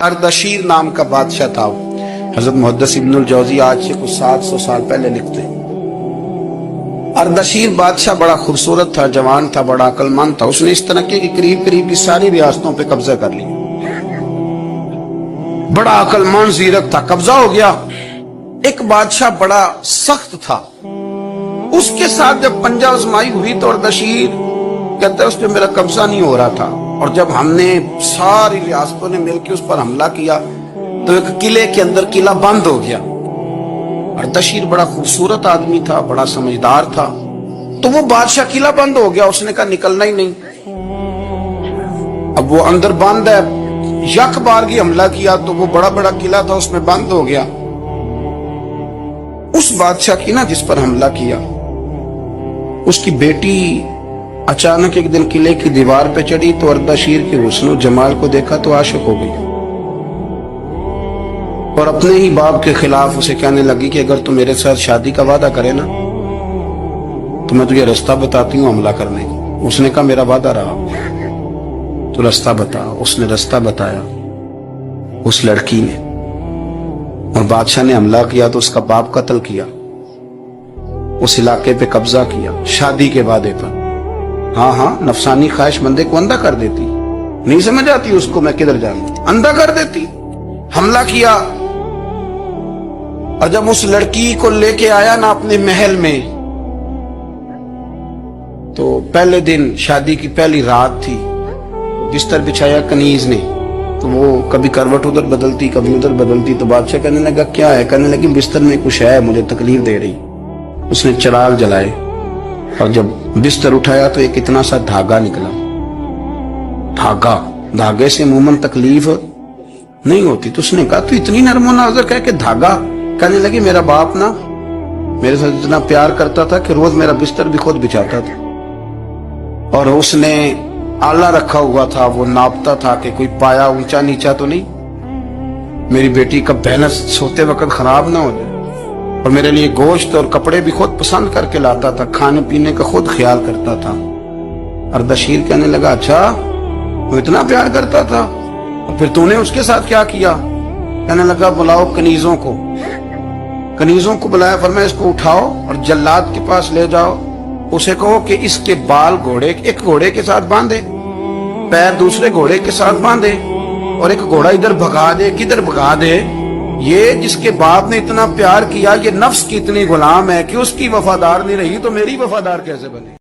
Ardashir نام کا بادشاہ تھا۔ حضرت محدث ابن الجوزی آج سے کچھ 700 سال پہلے لکھتے ہیں، اردشیر بادشاہ بڑا خوبصورت تھا، جوان تھا، بڑا عقل مند تھا۔ اس نے اس طرح کی قریب کی ساری ریاستوں پہ قبضہ کر لیا۔ بڑا عقل مند زیرک تھا، قبضہ ہو گیا۔ ایک بادشاہ بڑا سخت تھا، اس کے ساتھ جب پنجہ آزمائی ہوئی تو اردشیر کہتا ہے اس پہ میرا قبضہ نہیں ہو رہا تھا، اور جب ہم نے ساری ریاستوں نے مل کے اس پر حملہ کیا تو ایک قلعے کے اندر قلعہ بند ہو گیا۔ اردشیر بڑا خوبصورت آدمی تھا، بڑا سمجھدار تھا، تو وہ بادشاہ قلعہ بند ہو گیا، اس نے کہا نکلنا ہی نہیں۔ اب وہ اندر بند ہے، یک بارگی حملہ کیا تو وہ بڑا بڑا قلعہ تھا اس میں بند ہو گیا۔ اس بادشاہ کی نا جس پر حملہ کیا، اس کی بیٹی اچانک ایک دن قلعے کی دیوار پہ چڑھی تو اردشیر کے حسن و جمال کو دیکھا تو عاشق ہو گئی، اور اپنے ہی باپ کے خلاف اسے کہنے لگی کہ اگر تو میرے ساتھ شادی کا وعدہ کرے نا تو میں تجھے رستہ بتاتی ہوں حملہ کرنے کو۔ اس نے کہا میرا وعدہ رہا، تو رستہ بتا۔ اس نے رستہ بتایا اس لڑکی نے، اور بادشاہ نے حملہ کیا تو اس کا باپ قتل کیا، اس علاقے پہ قبضہ کیا شادی کے وعدے پر۔ ہاں نفسانی خواہش بندے کو اندھا کر دیتی، نہیں سمجھ آتی اس کو میں کدھر جاؤں، اندھا کر دیتی۔ حملہ کیا، اور جب اس لڑکی کو لے کے آیا نا اپنے محل میں، تو پہلے دن شادی کی پہلی رات تھی، بستر بچھایا کنیز نے، تو وہ کبھی کروٹ ادھر بدلتی کبھی ادھر بدلتی، تو بادشاہ کہنے لگا کیا ہے؟ کہنے لگی بستر میں کچھ ہے، مجھے تکلیف دے رہی۔ اس نے چراغ جلائے اور جب بستر اٹھایا تو ایک اتنا سا دھاگا نکلا۔ دھاگے سے عموماً تکلیف نہیں ہوتی، تو اس نے کہا تو اتنی نرم و نازک ہے کہ دھاگا؟ کہنے لگی میرا باپ نا میرے ساتھ اتنا پیار کرتا تھا کہ روز میرا بستر بھی خود بچھاتا تھا، اور اس نے آلہ رکھا ہوا تھا، وہ ناپتا تھا کہ کوئی پایا اونچا نیچا تو نہیں، میری بیٹی کا بیلنس سوتے وقت خراب نہ ہو جائے، اور میرے لیے گوشت اور کپڑے بھی خود پسند کر کے لاتا تھا، کھانے پینے کا خود خیال کرتا تھا۔ اردشیر کہنے لگا اچھا وہ اتنا پیار کرتا تھا، اور پھر تو نے اس کے ساتھ کیا کیا؟ کہنے لگا بلاؤ کنیزوں کو بلایا، فرمایا اس کو اٹھاؤ اور جلاد کے پاس لے جاؤ، اسے کہو کہ اس کے بال ایک گھوڑے کے ساتھ باندھے، پیر دوسرے گھوڑے کے ساتھ باندھے، اور ایک گھوڑا ادھر بھگا دے، کدھر بھگا دے۔ یہ جس کے باپ نے اتنا پیار کیا، یہ نفس کی اتنی غلام ہے کہ اس کی وفادار نہیں رہی تو میری وفادار کیسے بنے؟